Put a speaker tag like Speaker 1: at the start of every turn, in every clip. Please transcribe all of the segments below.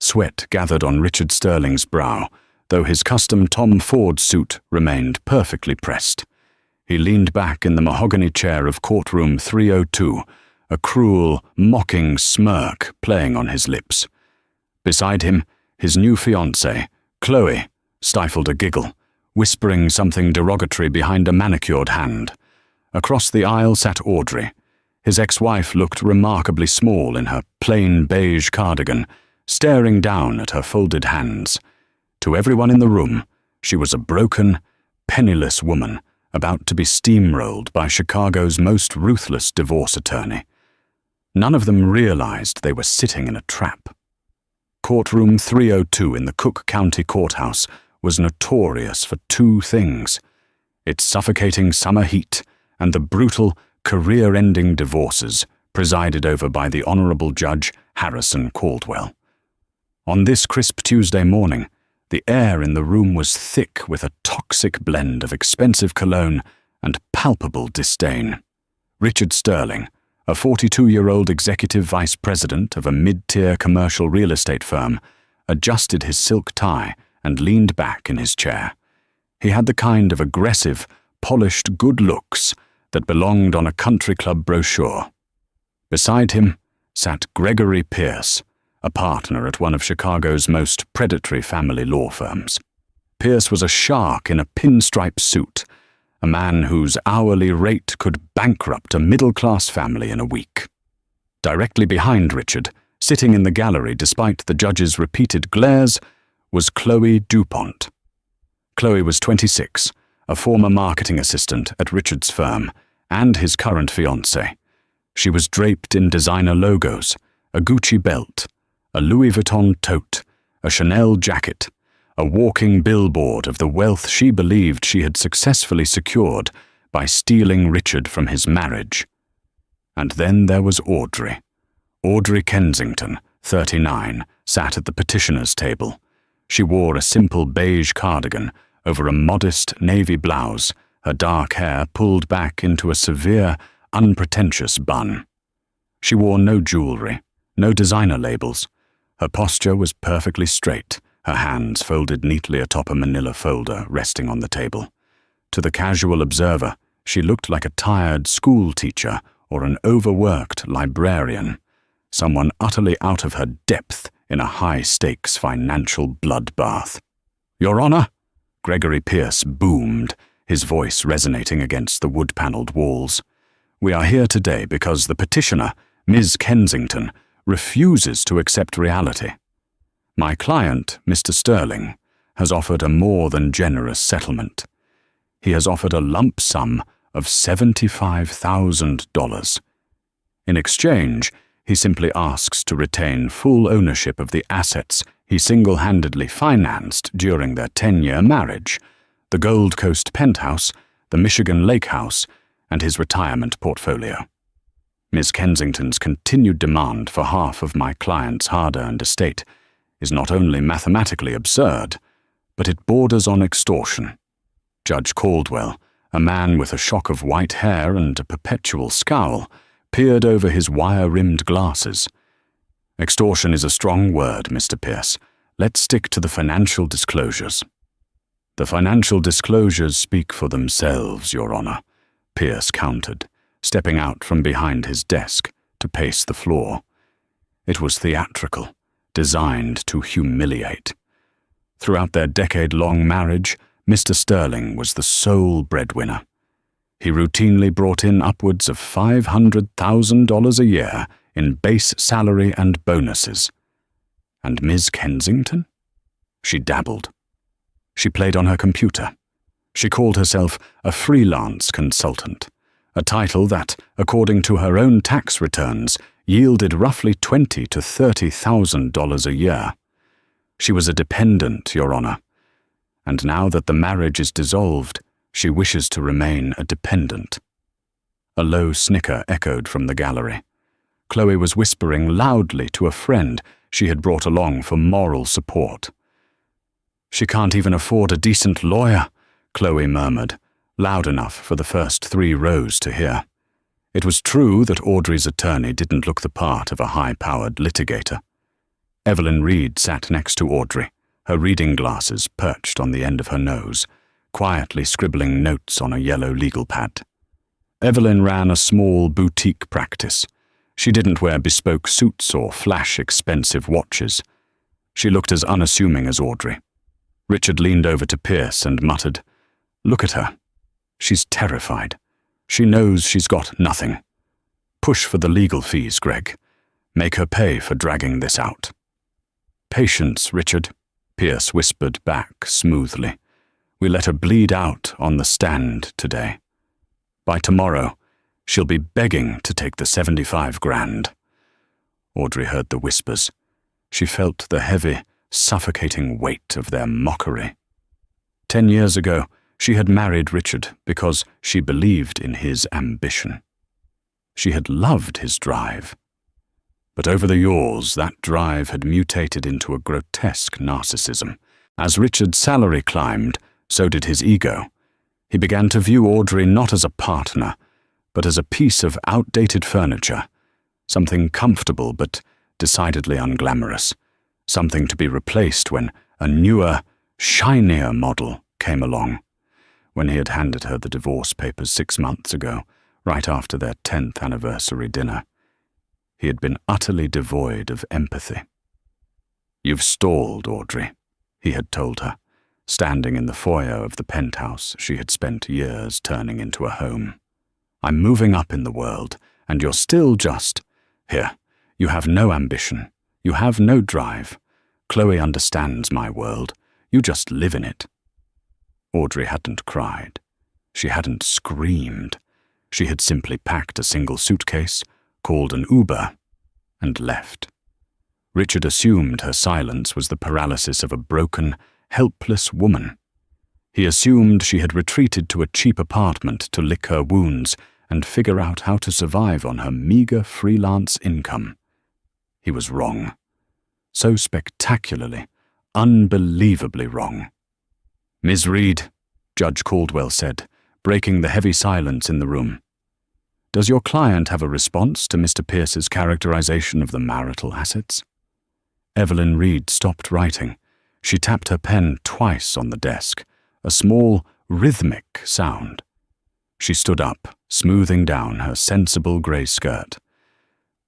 Speaker 1: Sweat gathered on Richard Sterling's brow, though his custom Tom Ford suit remained perfectly pressed. He leaned back in the mahogany chair of courtroom 302, a cruel, mocking smirk playing on his lips. Beside him, his new fiancée, Chloe, stifled a giggle, whispering something derogatory behind a manicured hand. Across the aisle sat Audrey. His ex-wife looked remarkably small in her plain beige cardigan, staring down at her folded hands. To everyone in the room, she was a broken, penniless woman about to be steamrolled by Chicago's most ruthless divorce attorney. None of them realized they were sitting in a trap. Courtroom 302 in the Cook County Courthouse was notorious for two things: its suffocating summer heat and the brutal, career-ending divorces presided over by the Honorable Judge Harrison Caldwell. On this crisp Tuesday morning, the air in the room was thick with a toxic blend of expensive cologne and palpable disdain. Richard Sterling, a 42-year-old executive vice president of a mid-tier commercial real estate firm, adjusted his silk tie and leaned back in his chair. He had the kind of aggressive, polished good looks that belonged on a country club brochure. Beside him sat Gregory Pierce, a partner at one of Chicago's most predatory family law firms. Pierce was a shark in a pinstripe suit, a man whose hourly rate could bankrupt a middle-class family in a week. Directly behind Richard, sitting in the gallery despite the judge's repeated glares, was Chloe DuPont. Chloe was 26, a former marketing assistant at Richard's firm, and his current fiancé. She was draped in designer logos, a Gucci belt, a Louis Vuitton tote, a Chanel jacket, a walking billboard of the wealth she believed she had successfully secured by stealing Richard from his marriage. And then there was Audrey. Audrey Kensington, 39, sat at the petitioner's table. She wore a simple beige cardigan over a modest navy blouse, her dark hair pulled back into a severe, unpretentious bun. She wore no jewelry, no designer labels. Her posture was perfectly straight, her hands folded neatly atop a manila folder resting on the table. To the casual observer, she looked like a tired school teacher or an overworked librarian, someone utterly out of her depth in a high-stakes financial bloodbath. "Your Honor," Gregory Pierce boomed, his voice resonating against the wood-paneled walls. "We are here today because the petitioner, Ms. Kensington, refuses to accept reality. My client, Mr. Sterling, has offered a more than generous settlement. He has offered a lump sum of $75,000. In exchange, he simply asks to retain full ownership of the assets he single-handedly financed during their 10-year marriage, the Gold Coast penthouse, the Michigan Lake House, and his retirement portfolio. Ms. Kensington's continued demand for half of my client's hard-earned estate is not only mathematically absurd, but it borders on extortion." Judge Caldwell, a man with a shock of white hair and a perpetual scowl, peered over his wire-rimmed glasses. "Extortion is a strong word, Mr. Pierce. Let's stick to the financial disclosures." "The financial disclosures speak for themselves, Your Honor," Pierce countered, stepping out from behind his desk to pace the floor. It was theatrical, designed to humiliate. Throughout their decade-long marriage, Mr. Sterling was the sole breadwinner. He routinely brought in upwards of $500,000 a year in base salary and bonuses. And Ms. Kensington? She dabbled. She played on her computer. She called herself a freelance consultant, a title that, according to her own tax returns, yielded roughly $20,000 to $30,000 a year. She was a dependent, Your Honor, and now that the marriage is dissolved, she wishes to remain a dependent. A low snicker echoed from the gallery. Chloe was whispering loudly to a friend she had brought along for moral support. "She can't even afford a decent lawyer," Chloe murmured, loud enough for the first 3 rows to hear. It was true that Audrey's attorney didn't look the part of a high-powered litigator. Evelyn Reed sat next to Audrey, her reading glasses perched on the end of her nose, quietly scribbling notes on a yellow legal pad. Evelyn ran a small boutique practice. She didn't wear bespoke suits or flash expensive watches. She looked as unassuming as Audrey. Richard leaned over to Pierce and muttered, "Look at her. She's terrified. She knows she's got nothing. Push for the legal fees, Greg. Make her pay for dragging this out." "Patience, Richard," Pierce whispered back smoothly. "We let her bleed out on the stand today. By tomorrow, she'll be begging to take the 75 grand. Audrey heard the whispers. She felt the heavy, suffocating weight of their mockery. 10 years ago, she had married Richard because she believed in his ambition. She had loved his drive. But over the years, that drive had mutated into a grotesque narcissism. As Richard's salary climbed, so did his ego. He began to view Audrey not as a partner, but as a piece of outdated furniture, something comfortable but decidedly unglamorous, something to be replaced when a newer, shinier model came along. When he had handed her the divorce papers 6 months ago, right after their 10th anniversary dinner, he had been utterly devoid of empathy. "You've stalled, Audrey," he had told her, standing in the foyer of the penthouse she had spent years turning into a home. "I'm moving up in the world, and you're still just... Here, you have no ambition. You have no drive. Chloe understands my world. You just live in it." Audrey hadn't cried. She hadn't screamed. She had simply packed a single suitcase, called an Uber, and left. Richard assumed her silence was the paralysis of a broken, helpless woman. He assumed she had retreated to a cheap apartment to lick her wounds and figure out how to survive on her meager freelance income. He was wrong. So spectacularly, unbelievably wrong. "Ms. Reed," Judge Caldwell said, breaking the heavy silence in the room. "Does your client have a response to Mr. Pierce's characterization of the marital assets?" Evelyn Reed stopped writing. She tapped her pen twice on the desk, a small, rhythmic sound. She stood up, smoothing down her sensible grey skirt.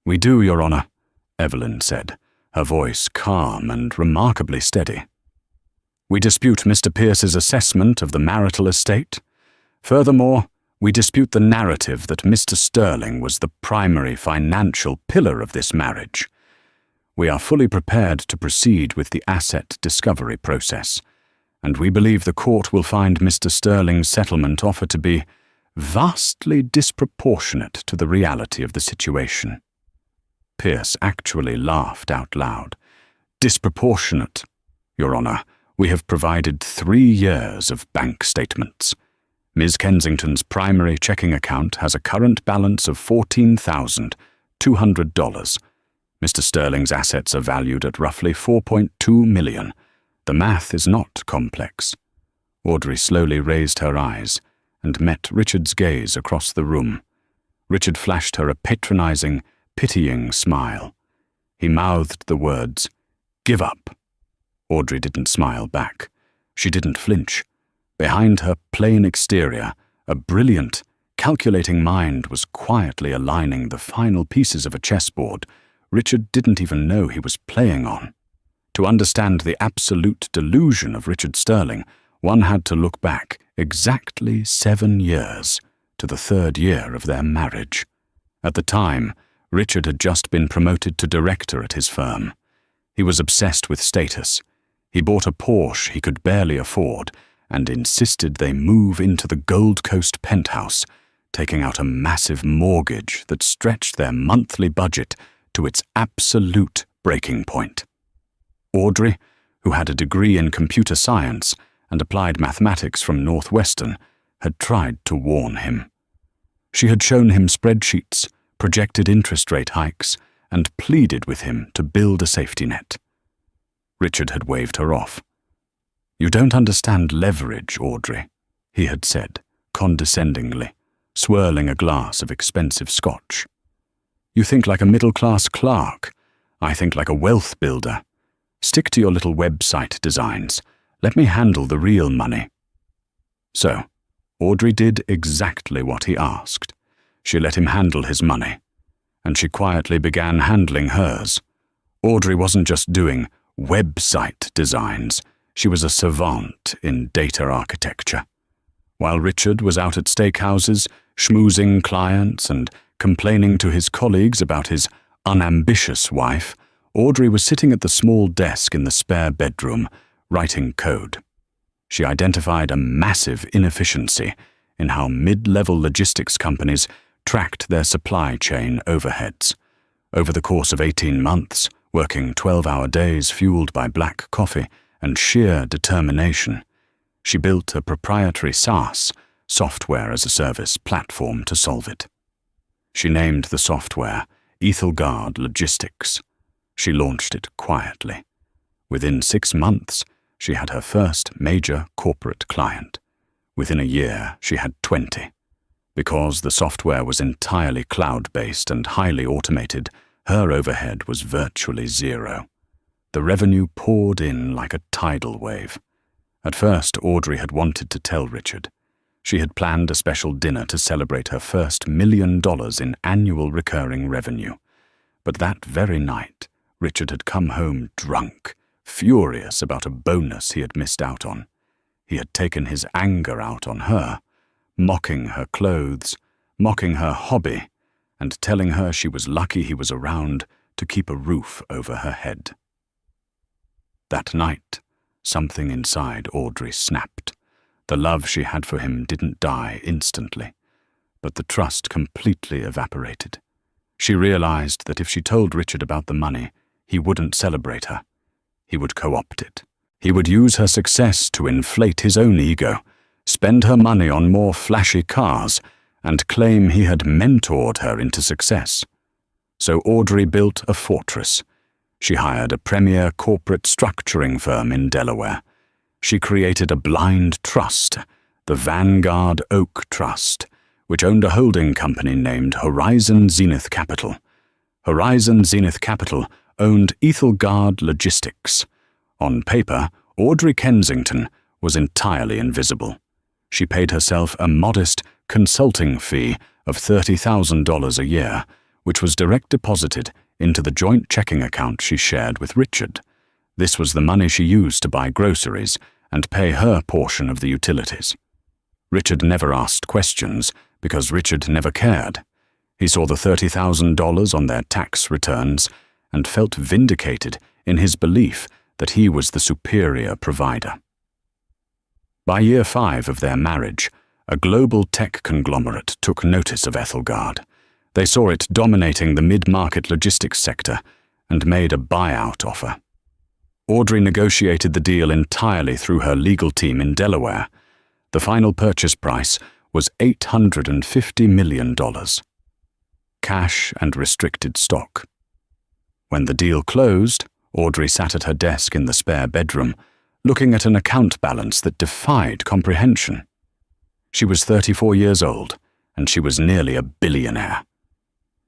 Speaker 1: "We do, Your Honor," Evelyn said, her voice calm and remarkably steady. "We dispute Mr. Pierce's assessment of the marital estate. Furthermore, we dispute the narrative that Mr. Sterling was the primary financial pillar of this marriage. We are fully prepared to proceed with the asset discovery process, and we believe the court will find Mr. Sterling's settlement offer to be vastly disproportionate to the reality of the situation." Pierce actually laughed out loud. "Disproportionate? Your Honor, we have provided 3 years of bank statements. Ms. Kensington's primary checking account has a current balance of $14,200. Mr. Sterling's assets are valued at roughly $4.2 million. The math is not complex." Audrey slowly raised her eyes and met Richard's gaze across the room. Richard flashed her a patronizing, pitying smile. He mouthed the words, "Give up." Audrey didn't smile back. She didn't flinch. Behind her plain exterior, a brilliant, calculating mind was quietly aligning the final pieces of a chessboard Richard didn't even know he was playing on. To understand the absolute delusion of Richard Sterling, one had to look back exactly 7 years to the 3rd year of their marriage. At the time, Richard had just been promoted to director at his firm. He was obsessed with status. He bought a Porsche he could barely afford and insisted they move into the Gold Coast penthouse, taking out a massive mortgage that stretched their monthly budget to its absolute breaking point. Audrey, who had a degree in computer science and applied mathematics from Northwestern, had tried to warn him. She had shown him spreadsheets, projected interest rate hikes, and pleaded with him to build a safety net. Richard had waved her off. "You don't understand leverage, Audrey," he had said, condescendingly, swirling a glass of expensive scotch. "You think like a middle-class clerk. I think like a wealth builder. Stick to your little website designs. Let me handle the real money." So, Audrey did exactly what he asked. She let him handle his money, and she quietly began handling hers. Audrey wasn't just doing website designs, she was a savant in data architecture. While Richard was out at steakhouses, schmoozing clients and complaining to his colleagues about his unambitious wife, Audrey was sitting at the small desk in the spare bedroom, writing code. She identified a massive inefficiency in how mid-level logistics companies tracked their supply chain overheads. Over the course of 18 months, working 12-hour days fueled by black coffee and sheer determination, she built a proprietary SaaS, software as a service platform to solve it. She named the software Ethelgard Logistics. She launched it quietly. Within 6 months, she had her first major corporate client. Within a year, she had 20. Because the software was entirely cloud-based and highly automated, her overhead was virtually zero. The revenue poured in like a tidal wave. At first, Audrey had wanted to tell Richard. She had planned a special dinner to celebrate her first $1 million in annual recurring revenue. But that very night, Richard had come home drunk, furious about a bonus he had missed out on. He had taken his anger out on her, mocking her clothes, mocking her hobby, and telling her she was lucky he was around to keep a roof over her head. That night, something inside Audrey snapped. The love she had for him didn't die instantly, but the trust completely evaporated. She realized that if she told Richard about the money, he wouldn't celebrate her. He would co-opt it. He would use her success to inflate his own ego, spend her money on more flashy cars, and claim he had mentored her into success. So Audrey built a fortress. She hired a premier corporate structuring firm in Delaware. She created a blind trust, the Vanguard Oak Trust, which owned a holding company named Horizon Zenith Capital. Horizon Zenith Capital owned Ethelgard Logistics. On paper, Audrey Kensington was entirely invisible. She paid herself a modest consulting fee of $30,000 a year, which was direct deposited into the joint checking account she shared with Richard. This was the money she used to buy groceries and pay her portion of the utilities. Richard never asked questions because Richard never cared. He saw the $30,000 on their tax returns and felt vindicated in his belief that he was the superior provider. By year 5 of their marriage, a global tech conglomerate took notice of Ethelgard. They saw it dominating the mid-market logistics sector and made a buyout offer. Audrey negotiated the deal entirely through her legal team in Delaware. The final purchase price was $850 million. Cash and restricted stock. When the deal closed, Audrey sat at her desk in the spare bedroom, looking at an account balance that defied comprehension. She was 34 years old, and she was nearly a billionaire.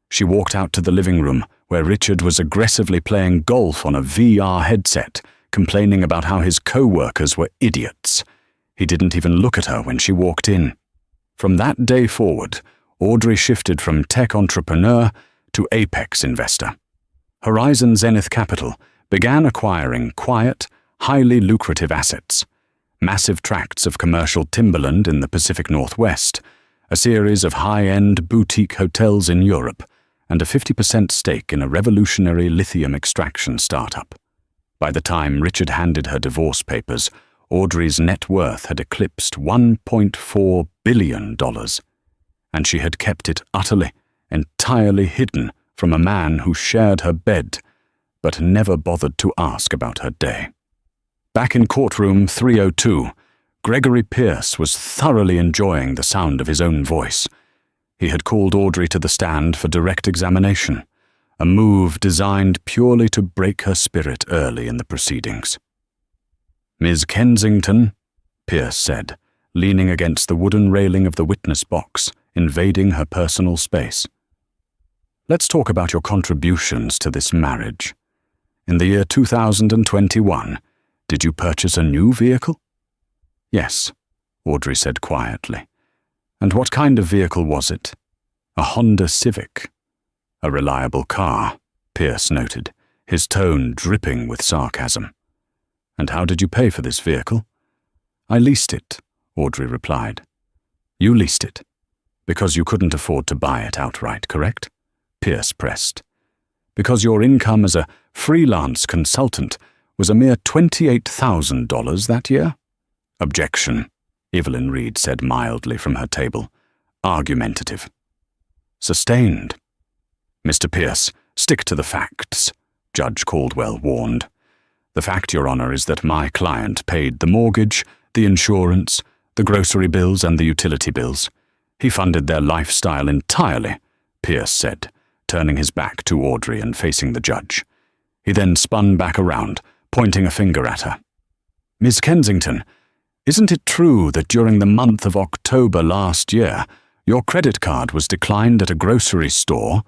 Speaker 1: She walked out to the living room, where Richard was aggressively playing golf on a VR headset, complaining about how his co-workers were idiots. He didn't even look at her when she walked in. From that day forward, Audrey shifted from tech entrepreneur to apex investor. Horizon Zenith Capital began acquiring quiet, highly lucrative assets, massive tracts of commercial timberland in the Pacific Northwest, a series of high-end boutique hotels in Europe, and a 50% stake in a revolutionary lithium extraction startup. By the time Richard handed her divorce papers, Audrey's net worth had eclipsed $1.4 billion, and she had kept it utterly, entirely hidden from a man who shared her bed, but never bothered to ask about her day. Back in courtroom 302, Gregory Pierce was thoroughly enjoying the sound of his own voice. He had called Audrey to the stand for direct examination, a move designed purely to break her spirit early in the proceedings. "Ms. Kensington," Pierce said, leaning against the wooden railing of the witness box, invading her personal space. "Let's talk about your contributions to this marriage. In the year 2021, did you purchase a new vehicle? Yes, Audrey said quietly. And what kind of vehicle was it? A Honda Civic. A reliable car, Pierce noted, his tone dripping with sarcasm. And how did you pay for this vehicle? I leased it, Audrey replied. You leased it? Because you couldn't afford to buy it outright, correct? Pierce pressed. Because your income as a freelance consultant was a mere $28,000 that year? Objection, Evelyn Reed said mildly from her table. Argumentative. Sustained. Mr. Pierce, stick to the facts, Judge Caldwell warned. The fact, Your Honor, is that my client paid the mortgage, the insurance, the grocery bills and the utility bills. He funded their lifestyle entirely, Pierce said, turning his back to Audrey and facing the judge. He then spun back around, pointing a finger at her. Miss Kensington, isn't it true that during the month of October last year, your credit card was declined at a grocery store,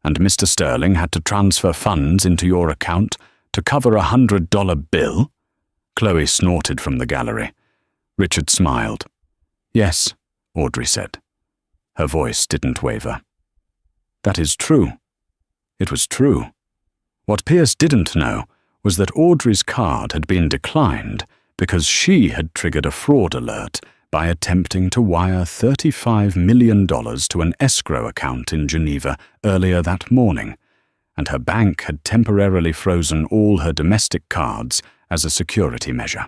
Speaker 1: and Mr. Sterling had to transfer funds into your account to cover a $100 bill? Chloe snorted from the gallery. Richard smiled. Yes, Audrey said. Her voice didn't waver. That is true. It was true. What Pierce didn't know was that Audrey's card had been declined because she had triggered a fraud alert by attempting to wire $35 million to an escrow account in Geneva earlier that morning, and her bank had temporarily frozen all her domestic cards as a security measure.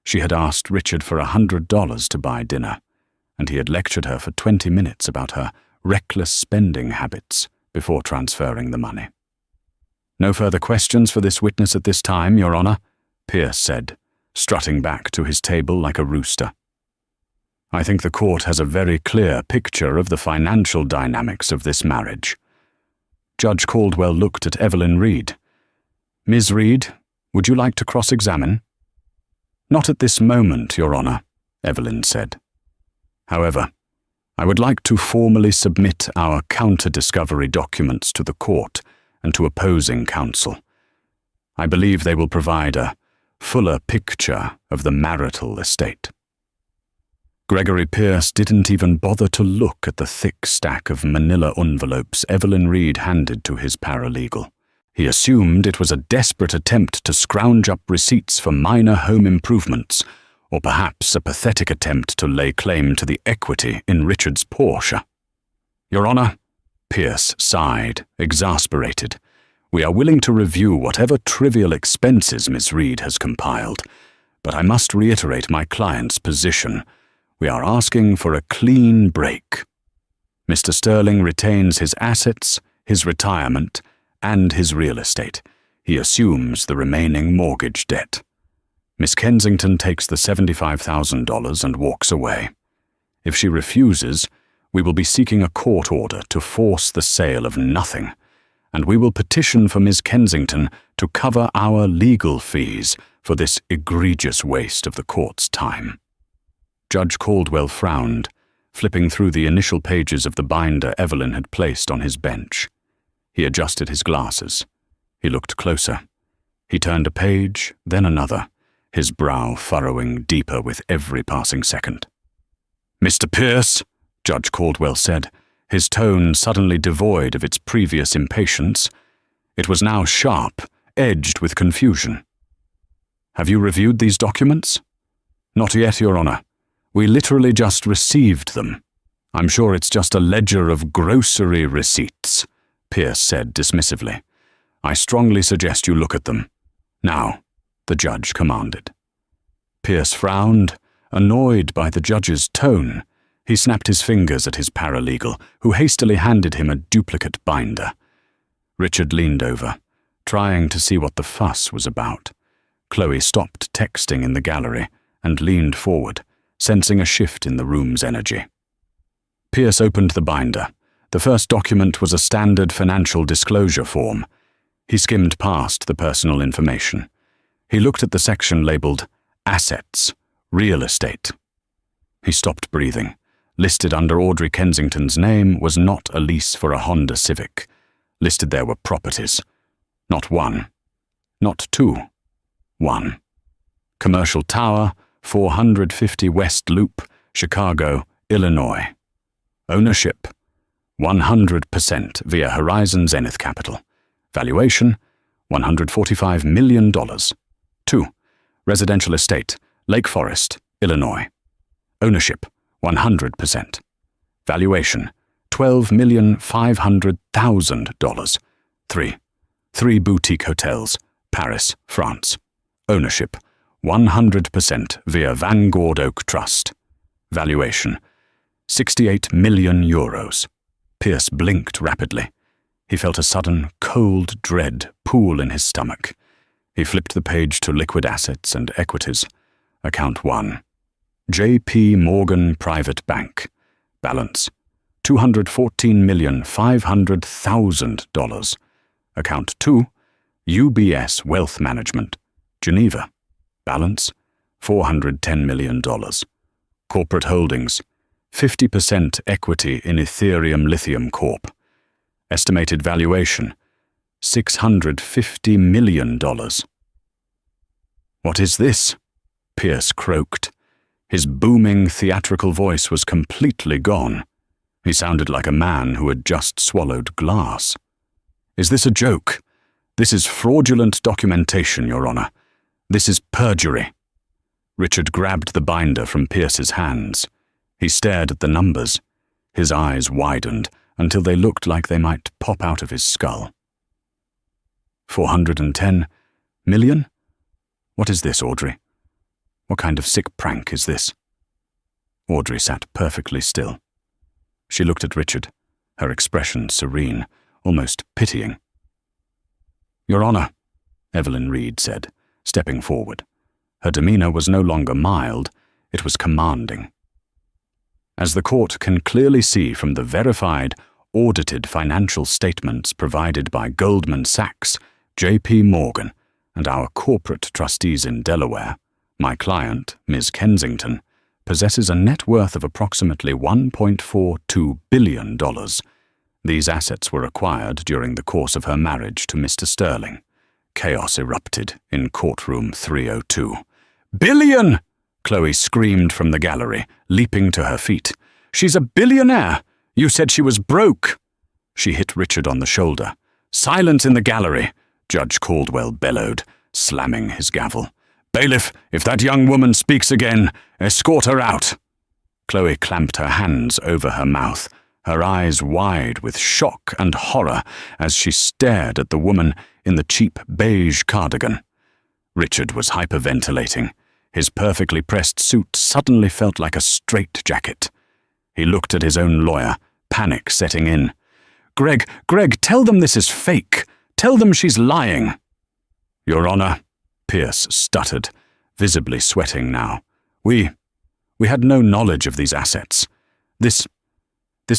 Speaker 1: She had asked Richard for $100 to buy dinner, and he had lectured her for 20 minutes about her reckless spending habits before transferring the money. No further questions for this witness at this time, Your Honor, Pierce said, strutting back to his table like a rooster. I think the court has a very clear picture of the financial dynamics of this marriage. Judge Caldwell looked at Evelyn Reed. Ms. Reed, would you like to cross-examine? Not at this moment, Your Honor, Evelyn said. However, I would like to formally submit our counter-discovery documents to the court and to opposing counsel. I believe they will provide a fuller picture of the marital estate. Gregory Pierce didn't even bother to look at the thick stack of manila envelopes Evelyn Reed handed to his paralegal. He assumed it was a desperate attempt to scrounge up receipts for minor home improvements, or perhaps a pathetic attempt to lay claim to the equity in Richard's Porsche. Your Honor, Pierce sighed, exasperated. We are willing to review whatever trivial expenses Miss Reed has compiled, but I must reiterate my client's position. We are asking for a clean break. Mr. Sterling retains his assets, his retirement, and his real estate. He assumes the remaining mortgage debt. Miss Kensington takes the $75,000 and walks away. If she refuses, we will be seeking a court order to force the sale of nothing, and we will petition for Miss Kensington to cover our legal fees for this egregious waste of the court's time. Judge Caldwell frowned, flipping through the initial pages of the binder Evelyn had placed on his bench. He adjusted his glasses. He looked closer. He turned a page, then another, his brow furrowing deeper with every passing second. Mr. Pierce, Judge Caldwell said, his tone suddenly devoid of its previous impatience. It was now sharp, edged with confusion. Have you reviewed these documents? Not yet, Your Honor. We literally just received them. I'm sure it's just a ledger of grocery receipts, Pierce said dismissively. I strongly suggest you look at them. Now, the judge commanded. Pierce frowned, annoyed by the judge's tone. He snapped his fingers at his paralegal, who hastily handed him a duplicate binder. Richard leaned over, trying to see what the fuss was about. Chloe stopped texting in the gallery and leaned forward, sensing a shift in the room's energy. Pierce opened the binder. The first document was a standard financial disclosure form. He skimmed past the personal information. He looked at the section labeled Assets, Real Estate. He stopped breathing. Listed under Audrey Kensington's name was not a lease for a Honda Civic. Listed there were properties. Not one. Not two. One. Commercial Tower, 450 West Loop, Chicago, Illinois. Ownership, 100% via Horizon Zenith Capital. Valuation, $145 million. 2. Residential estate, Lake Forest, Illinois. Ownership, 100%. Valuation, $12,500,000. 3. 3 boutique hotels, Paris, France. Ownership, 100% via Vanguard Oak Trust. Valuation, 68 million euros. Pierce blinked rapidly. He felt a sudden, cold dread pool in his stomach. He flipped the page to liquid assets and equities. Account 1. J.P. Morgan Private Bank. Balance, $214,500,000. Account 2. UBS Wealth Management. Geneva. Balance, $410 million. Corporate holdings, 50% equity in Ethereum Lithium Corp. Estimated valuation, $650 million. What is this? Pierce croaked. His booming theatrical voice was completely gone. He sounded like a man who had just swallowed glass. Is this a joke? This is fraudulent documentation, Your Honor. This is perjury. Richard grabbed the binder from Pierce's hands. He stared at the numbers. His eyes widened until they looked like they might pop out of his skull. 410 million? What is this, Audrey? What kind of sick prank is this? Audrey sat perfectly still. She looked at Richard, her expression serene, almost pitying. Your Honor, Evelyn Reed said, stepping forward. Her demeanor was no longer mild, it was commanding. As the court can clearly see from the verified, audited financial statements provided by Goldman Sachs, J.P. Morgan, and our corporate trustees in Delaware, my client, Ms. Kensington, possesses a net worth of approximately $1.42 billion. These assets were acquired during the course of her marriage to Mr. Sterling. Chaos erupted in courtroom 302. "Billion!" Chloe screamed from the gallery, leaping to her feet. "She's a billionaire! You said she was broke!" She hit Richard on the shoulder. "Silence in the gallery!" Judge Caldwell bellowed, slamming his gavel. "Bailiff, if that young woman speaks again, escort her out." Chloe clamped her hands over her mouth, her eyes wide with shock and horror as she stared at the woman in the cheap beige cardigan. Richard was hyperventilating. His perfectly pressed suit suddenly felt like a straitjacket. He looked at his own lawyer, panic setting in. Greg, tell them this is fake. Tell them she's lying." "Your Honor," Pierce stuttered, visibly sweating now. We had no knowledge of these assets. This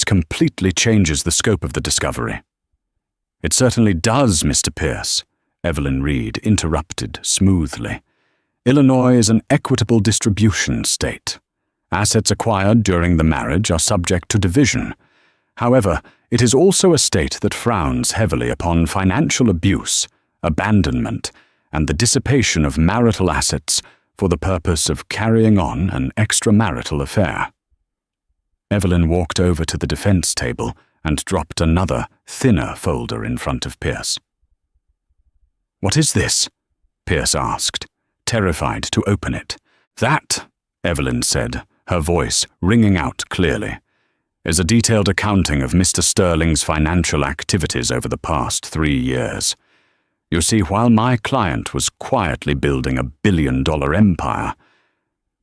Speaker 1: completely changes the scope of the discovery." "It certainly does, Mr. Pierce," Evelyn Reed interrupted smoothly. "Illinois is an equitable distribution state. Assets acquired during the marriage are subject to division. However, it is also a state that frowns heavily upon financial abuse, abandonment, and the dissipation of marital assets for the purpose of carrying on an extramarital affair." Evelyn walked over to the defense table and dropped another, thinner folder in front of Pierce. "What is this?" Pierce asked, terrified to open it. "That," Evelyn said, her voice ringing out clearly, "is a detailed accounting of Mr. Sterling's financial activities over the past 3 years. You see, while my client was quietly building a billion-dollar empire,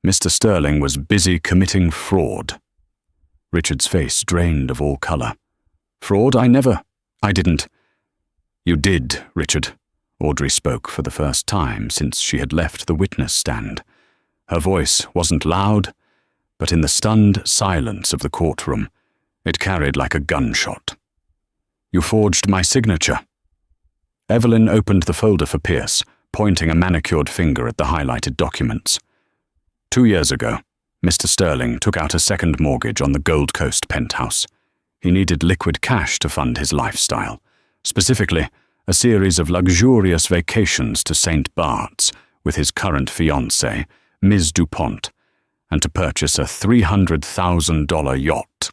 Speaker 1: Mr. Sterling was busy committing fraud." Richard's face drained of all color. "Fraud? I didn't." "You did, Richard," Audrey spoke for the first time since she had left the witness stand. Her voice wasn't loud, but in the stunned silence of the courtroom, it carried like a gunshot. "You forged my signature." Evelyn opened the folder for Pierce, pointing a manicured finger at the highlighted documents. 2 years ago, Mr. Sterling took out a second mortgage on the Gold Coast penthouse. He needed liquid cash to fund his lifestyle, specifically a series of luxurious vacations to St. Bart's with his current fiancée, Ms. DuPont, and to purchase a $300,000 yacht.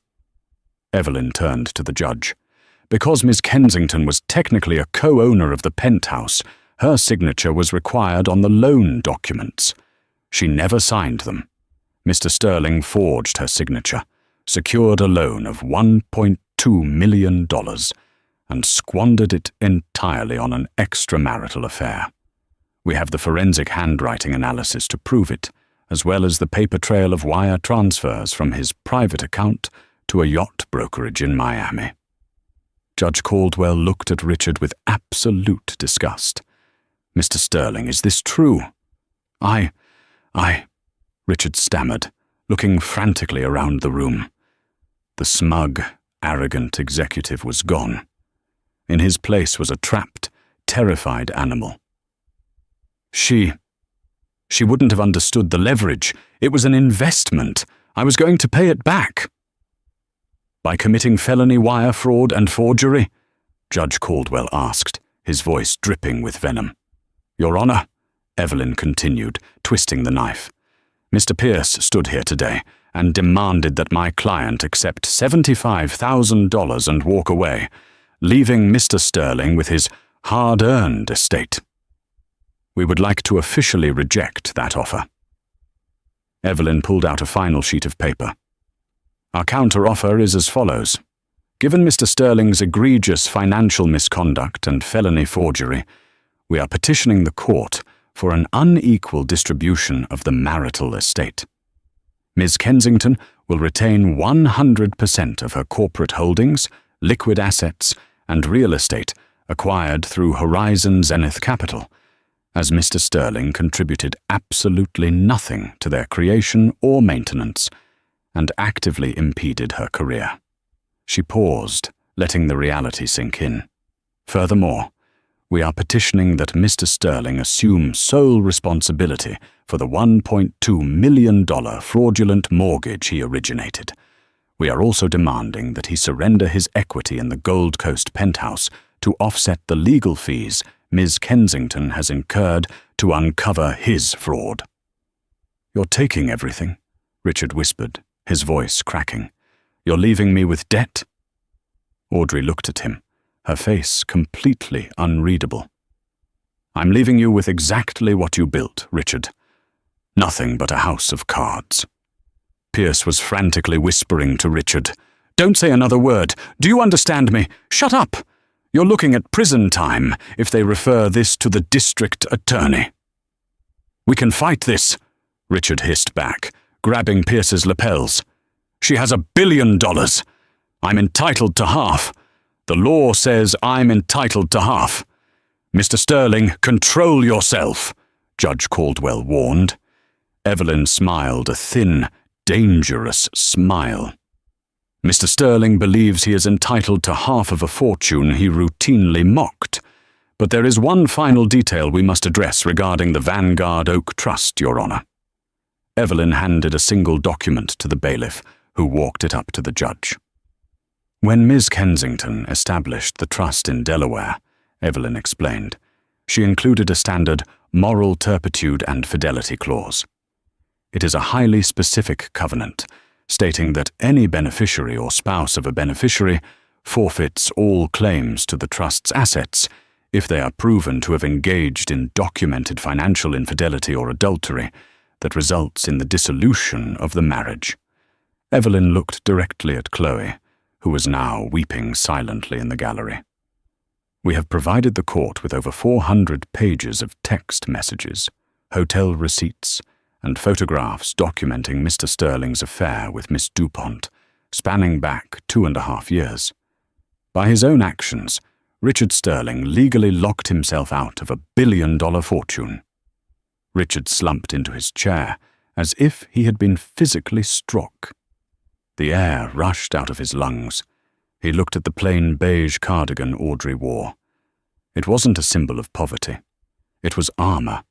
Speaker 1: Evelyn turned to the judge. Because Miss Kensington was technically a co-owner of the penthouse, her signature was required on the loan documents. She never signed them. Mr. Sterling forged her signature, secured a loan of $1.2 million, and squandered it entirely on an extramarital affair. We have the forensic handwriting analysis to prove it, as well as the paper trail of wire transfers from his private account to a yacht brokerage in Miami. Judge Caldwell looked at Richard with absolute disgust. "Mr. Sterling, is this true?" I, Richard stammered, looking frantically around the room. The smug, arrogant executive was gone. In his place was a trapped, terrified animal. She wouldn't have understood the leverage. It was an investment. I was going to pay it back. By committing felony wire fraud and forgery? Judge Caldwell asked, his voice dripping with venom. Your Honor, Evelyn continued, twisting the knife. Mr. Pierce stood here today and demanded that my client accept $75,000 and walk away, leaving Mr. Sterling with his hard-earned estate. We would like to officially reject that offer. Evelyn pulled out a final sheet of paper. Our counter-offer is as follows. Given Mr. Sterling's egregious financial misconduct and felony forgery, we are petitioning the court for an unequal distribution of the marital estate. Ms. Kensington will retain 100% of her corporate holdings, liquid assets, and real estate acquired through Horizon Zenith Capital, as Mr. Sterling contributed absolutely nothing to their creation or maintenance, and actively impeded her career. She paused, letting the reality sink in. Furthermore, we are petitioning that Mr. Sterling assume sole responsibility for the $1.2 million fraudulent mortgage he originated. We are also demanding that he surrender his equity in the Gold Coast penthouse to offset the legal fees Ms. Kensington has incurred to uncover his fraud. You're taking everything, Richard whispered, his voice cracking. You're leaving me with debt? Audrey looked at him, her face completely unreadable. I'm leaving you with exactly what you built, Richard. Nothing but a house of cards. Pierce was frantically whispering to Richard. Don't say another word. Do you understand me? Shut up! You're looking at prison time if they refer this to the district attorney. We can fight this, Richard hissed back, grabbing Pierce's lapels. She has $1 billion. I'm entitled to half. The law says I'm entitled to half. Mr. Sterling, control yourself, Judge Caldwell warned. Evelyn smiled a thin, dangerous smile. Mr. Sterling believes he is entitled to half of a fortune he routinely mocked. But there is one final detail we must address regarding the Vanguard Oak Trust, Your Honor. Evelyn handed a single document to the bailiff, who walked it up to the judge. When Ms. Kensington established the trust in Delaware, Evelyn explained, she included a standard moral turpitude and fidelity clause. It is a highly specific covenant, stating that any beneficiary or spouse of a beneficiary forfeits all claims to the trust's assets if they are proven to have engaged in documented financial infidelity or adultery that results in the dissolution of the marriage. Evelyn looked directly at Chloe, who was now weeping silently in the gallery. We have provided the court with over 400 pages of text messages, hotel receipts, and photographs documenting Mr. Sterling's affair with Miss DuPont, spanning back 2.5 years. By his own actions, Richard Sterling legally locked himself out of $1 billion fortune. Richard slumped into his chair, as if he had been physically struck. The air rushed out of his lungs. He looked at the plain beige cardigan Audrey wore. It wasn't a symbol of poverty. It was armor.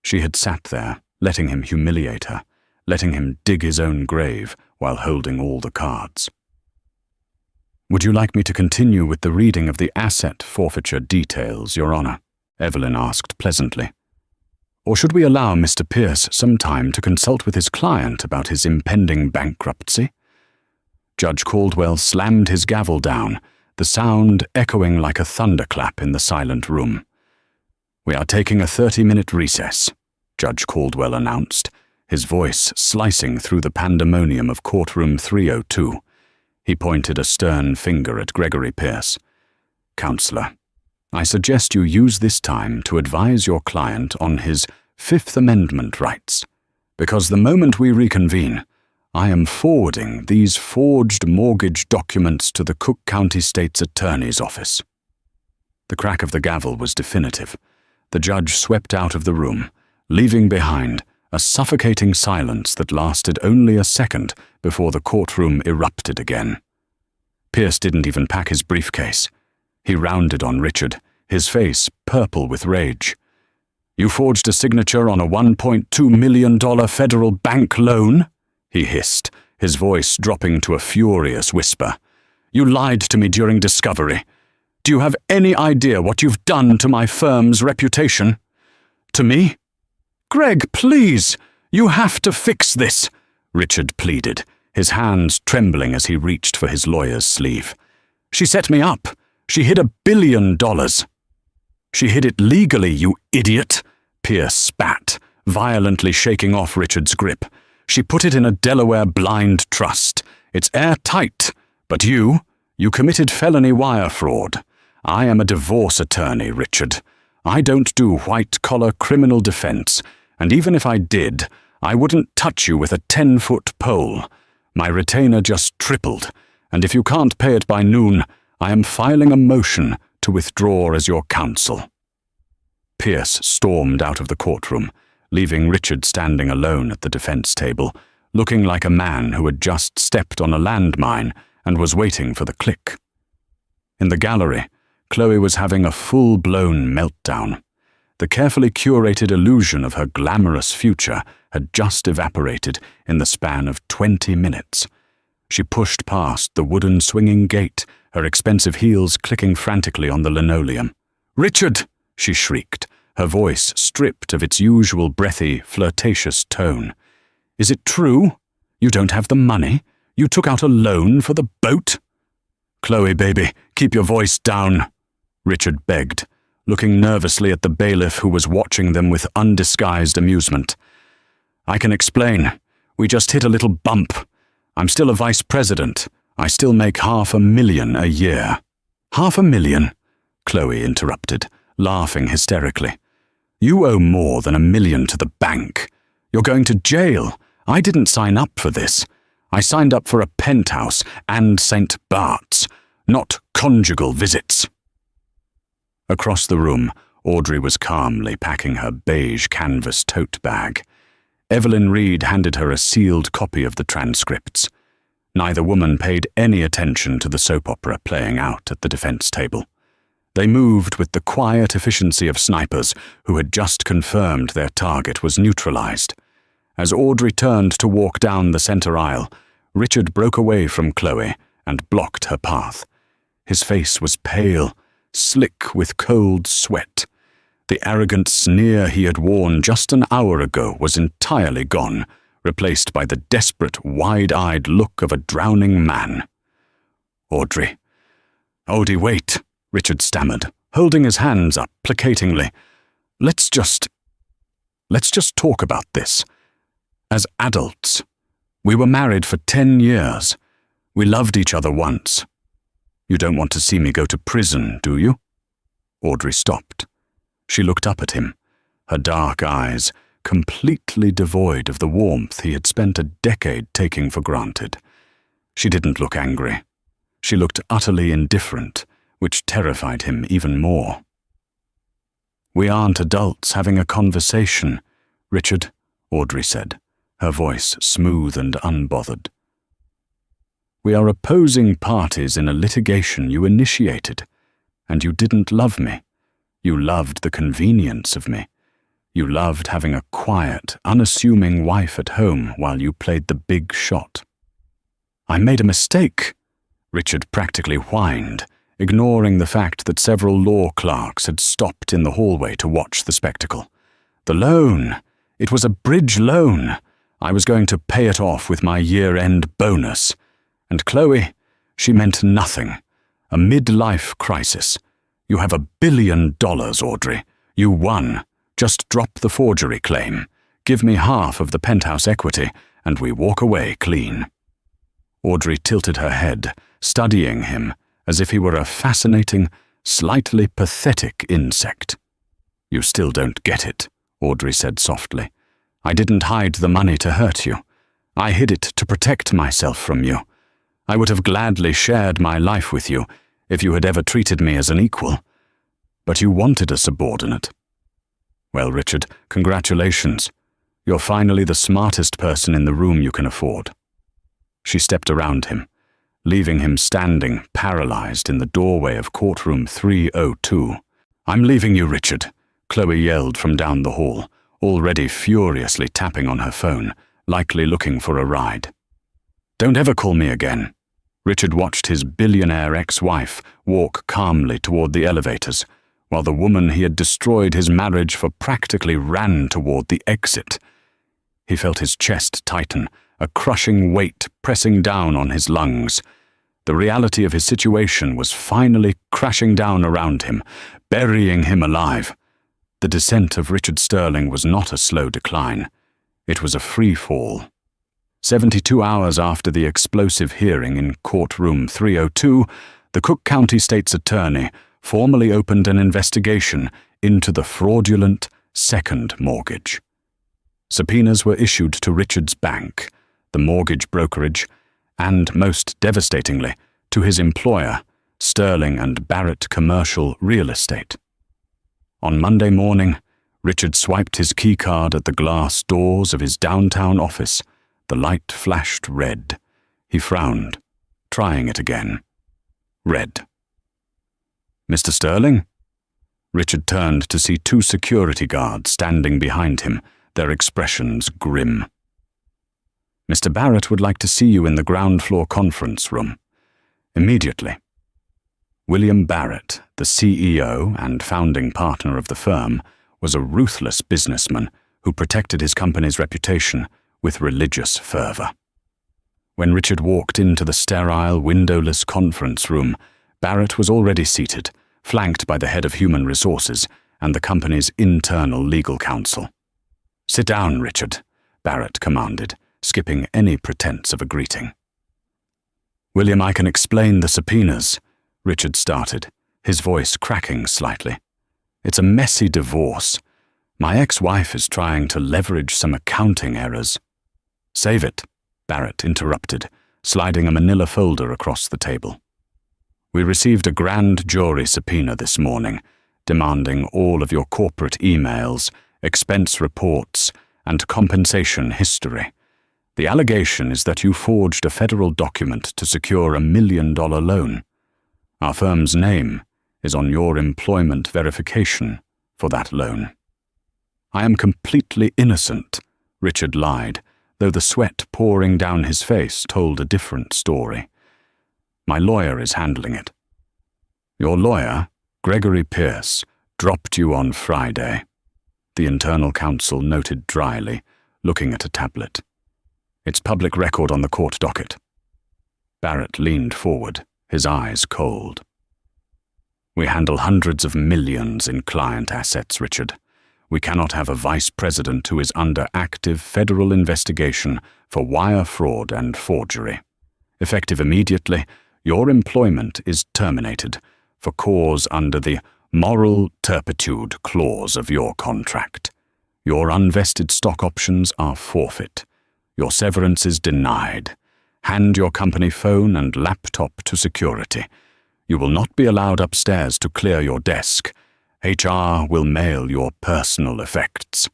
Speaker 1: She had sat there, letting him humiliate her, letting him dig his own grave while holding all the cards. Would you like me to continue with the reading of the asset forfeiture details, Your Honor? Evelyn asked pleasantly. Or should we allow Mr. Pierce some time to consult with his client about his impending bankruptcy? Judge Caldwell slammed his gavel down, the sound echoing like a thunderclap in the silent room. We are taking a 30-minute recess, Judge Caldwell announced, his voice slicing through the pandemonium of courtroom 302. He pointed a stern finger at Gregory Pierce. Counselor, I suggest you use this time to advise your client on his Fifth Amendment rights, because the moment we reconvene, I am forwarding these forged mortgage documents to the Cook County State's Attorney's office. The crack of the gavel was definitive. The judge swept out of the room, leaving behind a suffocating silence that lasted only a second before the courtroom erupted again. Pierce didn't even pack his briefcase. He rounded on Richard, his face purple with rage. You forged a signature on a $1.2 million federal bank loan? He hissed, his voice dropping to a furious whisper. You lied to me during discovery. Do you have any idea what you've done to my firm's reputation? To me? Greg, please! You have to fix this, Richard pleaded, his hands trembling as he reached for his lawyer's sleeve. She set me up. She hid $1 billion. She hid it legally, you idiot, Pierce spat, violently shaking off Richard's grip. She put it in a Delaware blind trust. It's airtight. But you committed felony wire fraud. I am a divorce attorney, Richard. I don't do white-collar criminal defense, and even if I did, I wouldn't touch you with a 10-foot pole. My retainer just tripled, and if you can't pay it by noon, I am filing a motion to withdraw as your counsel. Pierce stormed out of the courtroom, leaving Richard standing alone at the defense table, looking like a man who had just stepped on a landmine and was waiting for the click. In the gallery, Chloe was having a full-blown meltdown. The carefully curated illusion of her glamorous future had just evaporated in the span of 20 minutes. She pushed past the wooden swinging gate, her expensive heels clicking frantically on the linoleum. "Richard!" she shrieked, her voice stripped of its usual breathy, flirtatious tone. "Is it true? You don't have the money? You took out a loan for the boat?" "Chloe, baby, keep your voice down," Richard begged, looking nervously at the bailiff who was watching them with undisguised amusement. "I can explain. We just hit a little bump. I'm still a vice president. I still make $500,000 a year." $500,000? Chloe interrupted, laughing hysterically. "You owe more than $1 million to the bank. You're going to jail. I didn't sign up for this. I signed up for a penthouse and St. Bart's, not conjugal visits." Across the room, Audrey was calmly packing her beige canvas tote bag. Evelyn Reed handed her a sealed copy of the transcripts. Neither woman paid any attention to the soap opera playing out at the defense table. They moved with the quiet efficiency of snipers who had just confirmed their target was neutralized. As Audrey turned to walk down the center aisle, Richard broke away from Chloe and blocked her path. His face was pale, slick with cold sweat. The arrogant sneer he had worn just an hour ago was entirely gone, replaced by the desperate, wide-eyed look of a drowning man. "Audrey. Odie, wait," Richard stammered, holding his hands up placatingly. Let's just talk about this. As adults. We were married for 10 years. We loved each other once. You don't want to see me go to prison, do you?" Audrey stopped. She looked up at him, her dark eyes completely devoid of the warmth he had spent a decade taking for granted. She didn't look angry. She looked utterly indifferent, which terrified him even more. "We aren't adults having a conversation, Richard," Audrey said, her voice smooth and unbothered. "We are opposing parties in a litigation you initiated, and you didn't love me. You loved the convenience of me. You loved having a quiet, unassuming wife at home while you played the big shot." "I made a mistake," Richard practically whined, ignoring the fact that several law clerks had stopped in the hallway to watch the spectacle. The loan! It was a bridge loan! I was going to pay it off with my year-end bonus. And Chloe, she meant nothing. A midlife crisis. You have $1 billion, Audrey. You won. Just drop the forgery claim. Give me half of the penthouse equity, and we walk away clean. Audrey tilted her head, studying him as if he were a fascinating, slightly pathetic insect. You still don't get it, Audrey said softly. I didn't hide the money to hurt you. I hid it to protect myself from you. I would have gladly shared my life with you if you had ever treated me as an equal. But you wanted a subordinate. Well, Richard, congratulations. You're finally the smartest person in the room you can afford. She stepped around him, leaving him standing, paralyzed in the doorway of courtroom 302. I'm leaving you, Richard, Chloe yelled from down the hall, already furiously tapping on her phone, likely looking for a ride. Don't ever call me again. Richard watched his billionaire ex-wife walk calmly toward the elevators, while the woman he had destroyed his marriage for practically ran toward the exit. He felt his chest tighten, a crushing weight pressing down on his lungs. The reality of his situation was finally crashing down around him, burying him alive. The descent of Richard Sterling was not a slow decline. It was a free fall. 72 hours after the explosive hearing in courtroom 302, the Cook County State's Attorney formally opened an investigation into the fraudulent second mortgage. Subpoenas were issued to Richard's bank, the mortgage brokerage, and, most devastatingly, to his employer, Sterling and Barrett Commercial Real Estate. On Monday morning, Richard swiped his keycard at the glass doors of his downtown office. The light flashed red. He frowned, trying it again. Red. Mr. Sterling? Richard turned to see 2 security guards standing behind him, their expressions grim. Mr. Barrett would like to see you in the ground floor conference room. Immediately. William Barrett, the CEO and founding partner of the firm, was a ruthless businessman who protected his company's reputation with religious fervor. When Richard walked into the sterile, windowless conference room, Barrett was already seated, flanked by the head of human resources and the company's internal legal counsel. Sit down, Richard, Barrett commanded, skipping any pretense of a greeting. William, I can explain the subpoenas, Richard started, his voice cracking slightly. It's a messy divorce. My ex-wife is trying to leverage some accounting errors. Save it, Barrett interrupted, sliding a manila folder across the table. We received a grand jury subpoena this morning, demanding all of your corporate emails, expense reports, and compensation history. The allegation is that you forged a federal document to secure $1 million loan. Our firm's name is on your employment verification for that loan. I am completely innocent, Richard lied, though the sweat pouring down his face told a different story. My lawyer is handling it. Your lawyer, Gregory Pierce, dropped you on Friday, the internal counsel noted dryly, looking at a tablet. It's public record on the court docket. Barrett leaned forward, his eyes cold. We handle hundreds of millions in client assets, Richard. We cannot have a vice president who is under active federal investigation for wire fraud and forgery. Effective immediately, your employment is terminated for cause under the moral turpitude clause of your contract. Your unvested stock options are forfeit. Your severance is denied. Hand your company phone and laptop to security. You will not be allowed upstairs to clear your desk. HR will mail your personal effects.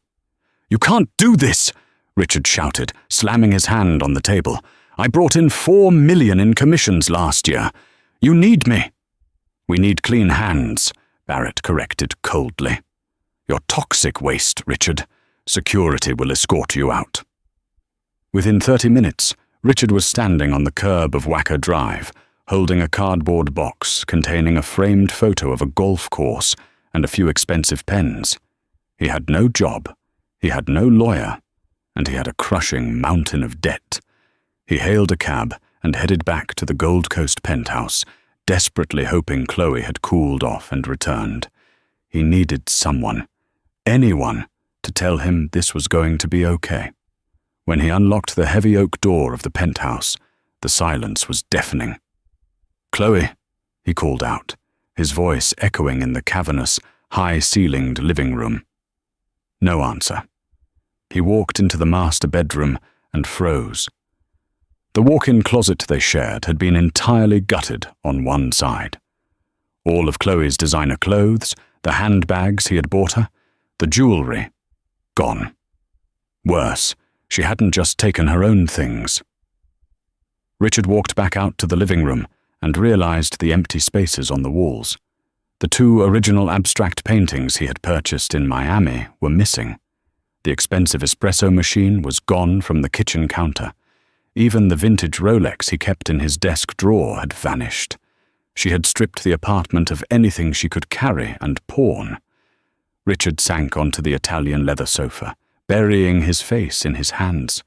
Speaker 1: You can't do this, Richard shouted, slamming his hand on the table. I brought in $4 million in commissions last year. You need me. We need clean hands, Barrett corrected coldly. You're toxic waste, Richard. Security will escort you out. Within 30 minutes, Richard was standing on the curb of Wacker Drive, holding a cardboard box containing a framed photo of a golf course and a few expensive pens. He had no job, he had no lawyer, and he had a crushing mountain of debt. He hailed a cab and headed back to the Gold Coast penthouse, desperately hoping Chloe had cooled off and returned. He needed someone, anyone, to tell him this was going to be okay. When he unlocked the heavy oak door of the penthouse, the silence was deafening. "Chloe," he called out, his voice echoing in the cavernous, high-ceilinged living room. No answer. He walked into the master bedroom and froze. The walk-in closet they shared had been entirely gutted on one side. All of Chloe's designer clothes, the handbags he had bought her, the jewelry, gone. Worse, she hadn't just taken her own things. Richard walked back out to the living room and realized the empty spaces on the walls. The 2 original abstract paintings he had purchased in Miami were missing. The expensive espresso machine was gone from the kitchen counter. Even the vintage Rolex he kept in his desk drawer had vanished. She had stripped the apartment of anything she could carry and pawn. Richard sank onto the Italian leather sofa, burying his face in his hands.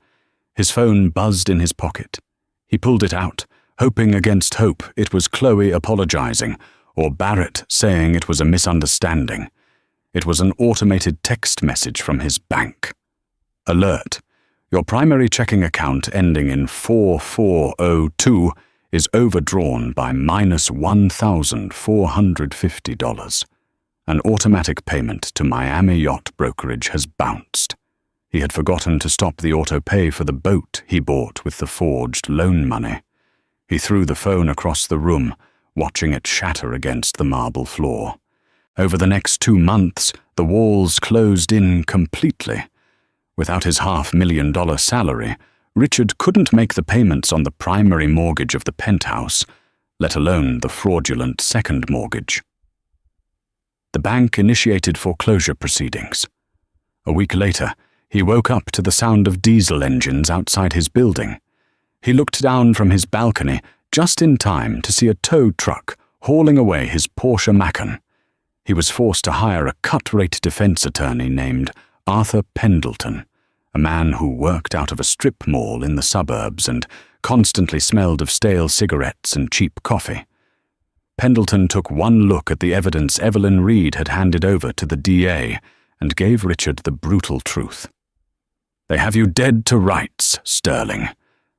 Speaker 1: His phone buzzed in his pocket. He pulled it out, hoping against hope it was Chloe apologizing, or Barrett saying it was a misunderstanding. It was an automated text message from his bank. "Alert. Your primary checking account ending in 4402 is overdrawn by -$1,450. An automatic payment to Miami Yacht Brokerage has bounced." He had forgotten to stop the auto-pay for the boat he bought with the forged loan money. He threw the phone across the room, watching it shatter against the marble floor. Over the next 2 months, the walls closed in completely. Without his $500,000 salary, Richard couldn't make the payments on the primary mortgage of the penthouse, let alone the fraudulent second mortgage. The bank initiated foreclosure proceedings. A week later, he woke up to the sound of diesel engines outside his building. He looked down from his balcony just in time to see a tow truck hauling away his Porsche Macan. He was forced to hire a cut-rate defense attorney named Arthur Pendleton, a man who worked out of a strip mall in the suburbs and constantly smelled of stale cigarettes and cheap coffee. Pendleton took one look at the evidence Evelyn Reed had handed over to the DA and gave Richard the brutal truth. "They have you dead to rights, Sterling,"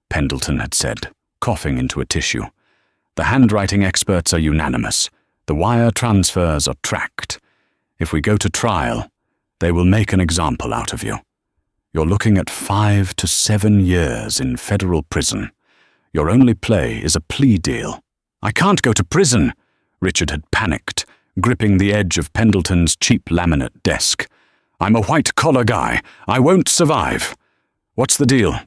Speaker 1: Pendleton had said, coughing into a tissue. "The handwriting experts are unanimous. The wire transfers are tracked. If we go to trial, they will make an example out of you. You're looking at 5 to 7 years in federal prison. Your only play is a plea deal." "I can't go to prison," Richard had panicked, gripping the edge of Pendleton's cheap laminate desk. "I'm a white-collar guy. I won't survive." "What's the deal?"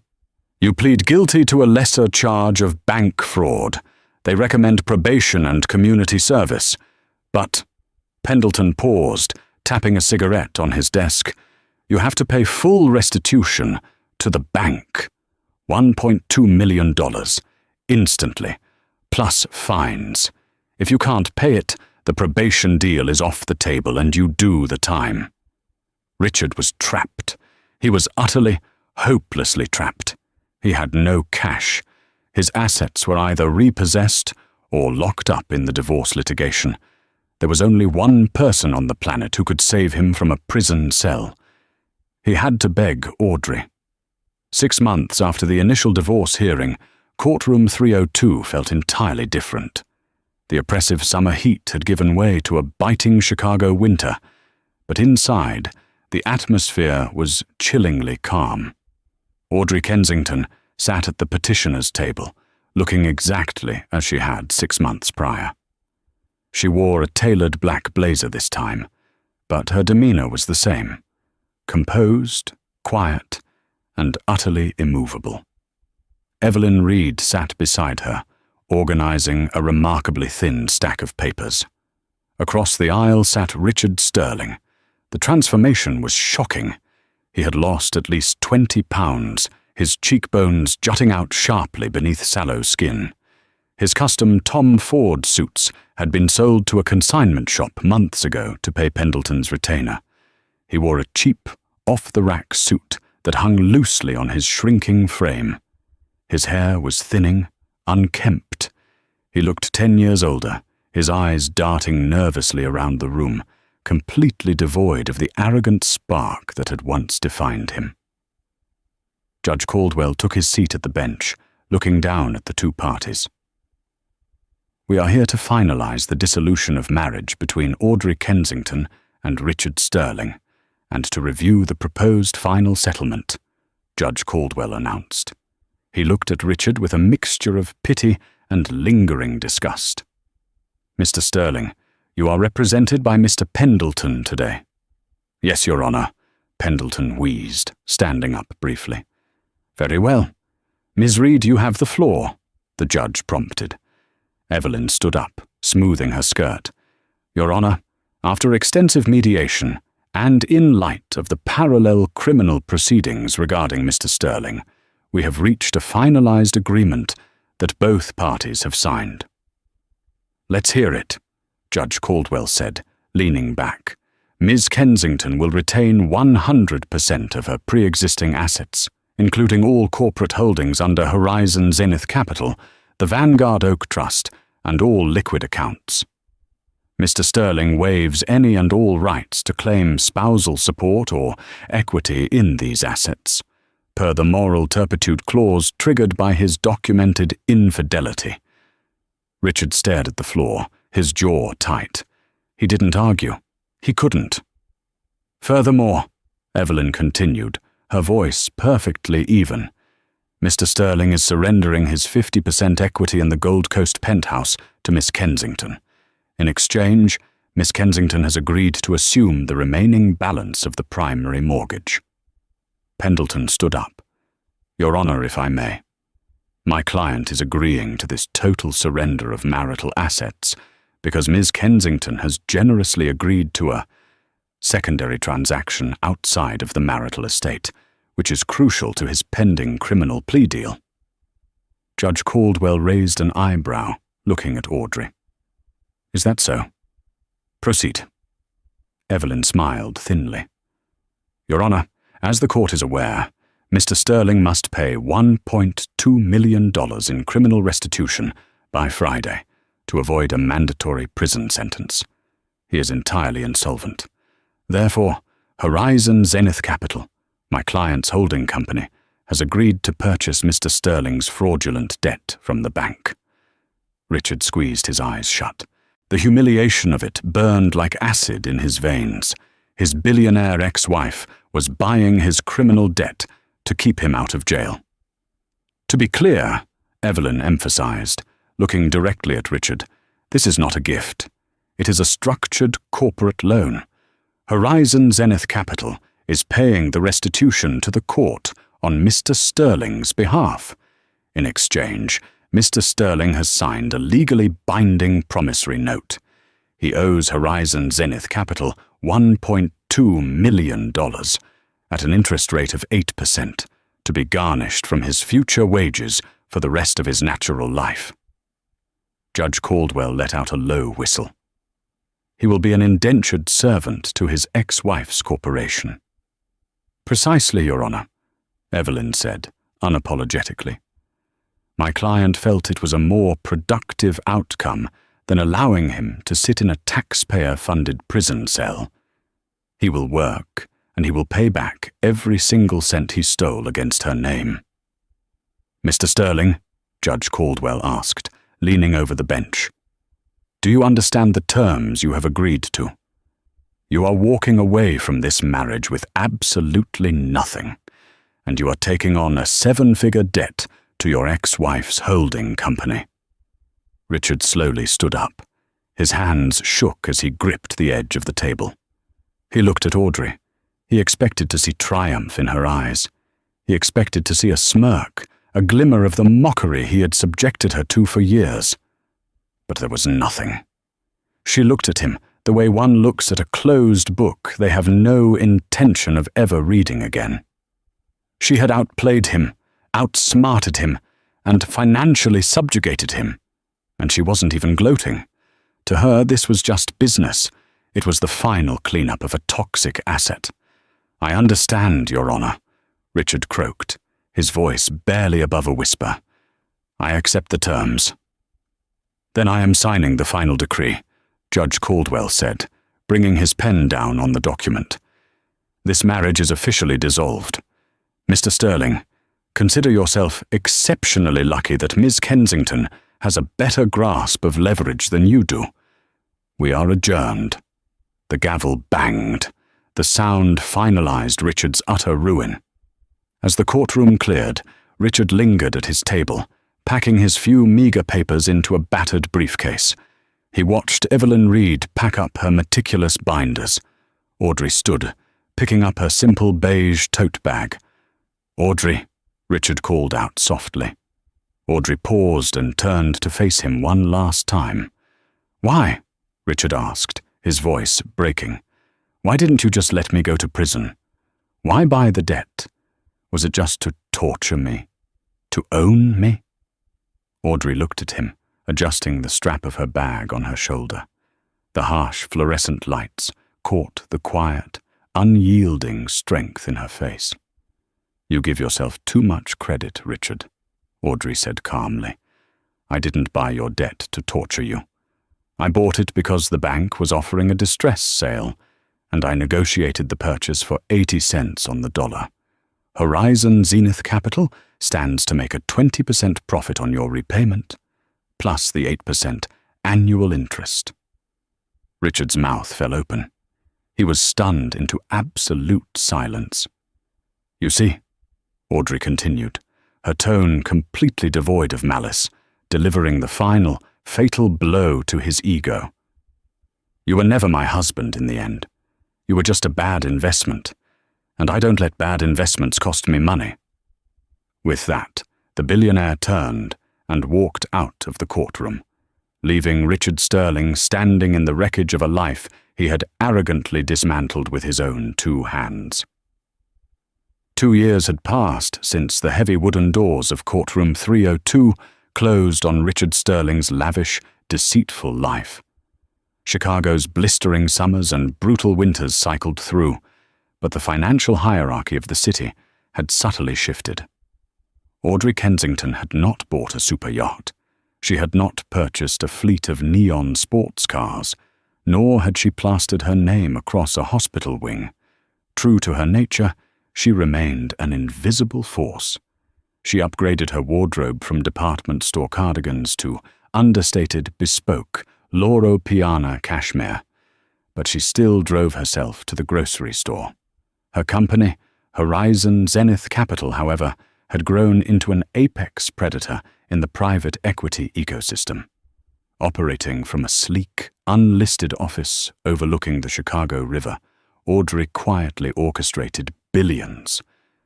Speaker 1: "You plead guilty to a lesser charge of bank fraud. They recommend probation and community service. But," Pendleton paused, tapping a cigarette on his desk, "you have to pay full restitution to the bank. $1.2 million, instantly, plus fines. If you can't pay it, the probation deal is off the table and you do the time." Richard was trapped. He was utterly, hopelessly trapped. He had no cash. His assets were either repossessed or locked up in the divorce litigation. There was only one person on the planet who could save him from a prison cell. He had to beg Audrey. 6 months after the initial divorce hearing, Courtroom 302 felt entirely different. The oppressive summer heat had given way to a biting Chicago winter, but inside, the atmosphere was chillingly calm. Audrey Kensington sat at the petitioner's table, looking exactly as she had 6 months prior. She wore a tailored black blazer this time, but her demeanor was the same, composed, quiet, and utterly immovable. Evelyn Reed sat beside her, organizing a remarkably thin stack of papers. Across the aisle sat Richard Sterling. The transformation was shocking. He had lost at least 20 pounds, his cheekbones jutting out sharply beneath sallow skin. His custom Tom Ford suits had been sold to a consignment shop months ago to pay Pendleton's retainer. He wore a cheap, off-the-rack suit that hung loosely on his shrinking frame. His hair was thinning, unkempt. He looked 10 years older, his eyes darting nervously around the room, completely devoid of the arrogant spark that had once defined him. Judge Caldwell took his seat at the bench, looking down at the two parties. We are here to finalize the dissolution of marriage between Audrey Kensington and Richard Sterling, and to review the proposed final settlement, Judge Caldwell announced. He looked at Richard with a mixture of pity and lingering disgust. Mr. Sterling, you are represented by Mr. Pendleton today. Yes, Your Honor, Pendleton wheezed, standing up briefly. Very well. Ms. Reed, you have the floor, the judge prompted. Evelyn stood up, smoothing her skirt. Your Honor, after extensive mediation, and in light of the parallel criminal proceedings regarding Mr. Sterling, we have reached a finalized agreement that both parties have signed. Let's hear it, Judge Caldwell said, leaning back. Ms. Kensington will retain 100% of her pre-existing assets, including all corporate holdings under Horizon Zenith Capital, the Vanguard Oak Trust, and all liquid accounts. Mr. Sterling waives any and all rights to claim spousal support or equity in these assets, per the moral turpitude clause triggered by his documented infidelity. Richard stared at the floor, his jaw tight. He didn't argue. He couldn't. Furthermore, Evelyn continued, her voice perfectly even, Mr. Sterling is surrendering his 50% equity in the Gold Coast penthouse to Miss Kensington. In exchange, Miss Kensington has agreed to assume the remaining balance of the primary mortgage. Pendleton stood up. Your Honor, if I may. My client is agreeing to this total surrender of marital assets because Miss Kensington has generously agreed to a secondary transaction outside of the marital estate, which is crucial to his pending criminal plea deal. Judge Caldwell raised an eyebrow, looking at Audrey. Is that so? Proceed. Evelyn smiled thinly. Your Honor, as the court is aware, Mr. Sterling must pay $1.2 million in criminal restitution by Friday to avoid a mandatory prison sentence. He is entirely insolvent. Therefore, Horizon Zenith Capital, my client's holding company, has agreed to purchase Mr. Sterling's fraudulent debt from the bank. Richard squeezed his eyes shut. The humiliation of it burned like acid in his veins. His billionaire ex-wife was buying his criminal debt to keep him out of jail. To be clear, Evelyn emphasized, looking directly at Richard, this is not a gift. It is a structured corporate loan. Horizon Zenith Capital is paying the restitution to the court on Mr. Sterling's behalf. In exchange, Mr. Sterling has signed a legally binding promissory note. He owes Horizon Zenith Capital $1.2 million at an interest rate of 8% to be garnished from his future wages for the rest of his natural life. Judge Caldwell let out a low whistle. He will be an indentured servant to his ex-wife's corporation. Precisely, Your Honor, Evelyn said, unapologetically. My client felt it was a more productive outcome than allowing him to sit in a taxpayer-funded prison cell. He will work, and he will pay back every single cent he stole against her name. Mr. Sterling, Judge Caldwell asked, leaning over the bench, do you understand the terms you have agreed to? You are walking away from this marriage with absolutely nothing, and you are taking on a 7-figure debt to your ex-wife's holding company. Richard slowly stood up. His hands shook as he gripped the edge of the table. He looked at Audrey. He expected to see triumph in her eyes. He expected to see a smirk, a glimmer of the mockery he had subjected her to for years. But there was nothing. She looked at him the way one looks at a closed book they have no intention of ever reading again. She had outplayed him, outsmarted him, and financially subjugated him, And she wasn't even gloating. To her, this was just business. It was the final cleanup of a toxic asset. "I understand, Your Honor," Richard croaked, his voice barely above a whisper. "I accept the terms." "Then I am signing the final decree," Judge Caldwell said, bringing his pen down on the document. "This marriage is officially dissolved. Mr. Sterling, consider yourself exceptionally lucky that Ms. Kensington has a better grasp of leverage than you do. We are adjourned." The gavel banged. The sound finalized Richard's utter ruin. As the courtroom cleared, Richard lingered at his table, packing his few meager papers into a battered briefcase. He watched Evelyn Reed pack up her meticulous binders. Audrey stood, picking up her simple beige tote bag. "Audrey," Richard called out softly. Audrey paused and turned to face him one last time. "Why?" Richard asked, his voice breaking. "Why didn't you just let me go to prison? Why buy the debt? Was it just to torture me? To own me?" Audrey looked at him, adjusting the strap of her bag on her shoulder. The harsh fluorescent lights caught the quiet, unyielding strength in her face. "You give yourself too much credit, Richard," Audrey said calmly. "I didn't buy your debt to torture you. I bought it because the bank was offering a distress sale, and I negotiated the purchase for 80 cents on the dollar. Horizon Zenith Capital stands to make a 20% profit on your repayment, plus the 8% annual interest." Richard's mouth fell open. He was stunned into absolute silence. "You see," Audrey continued, her tone completely devoid of malice, delivering the final, fatal blow to his ego. "You were never my husband in the end. You were just a bad investment, and I don't let bad investments cost me money." With that, the billionaire turned and walked out of the courtroom, leaving Richard Sterling standing in the wreckage of a life he had arrogantly dismantled with his own 2 hands. 2 years had passed since the heavy wooden doors of courtroom 302 closed on Richard Sterling's lavish, deceitful life. Chicago's blistering summers and brutal winters cycled through, but the financial hierarchy of the city had subtly shifted. Audrey Kensington had not bought a super yacht. She had not purchased a fleet of neon sports cars, nor had she plastered her name across a hospital wing. True to her nature, she remained an invisible force. She upgraded her wardrobe from department store cardigans to understated, bespoke, Loro Piana cashmere, but she still drove herself to the grocery store. Her company, Horizon Zenith Capital, however, had grown into an apex predator in the private equity ecosystem. Operating from a sleek, unlisted office overlooking the Chicago River, Audrey quietly orchestrated billions.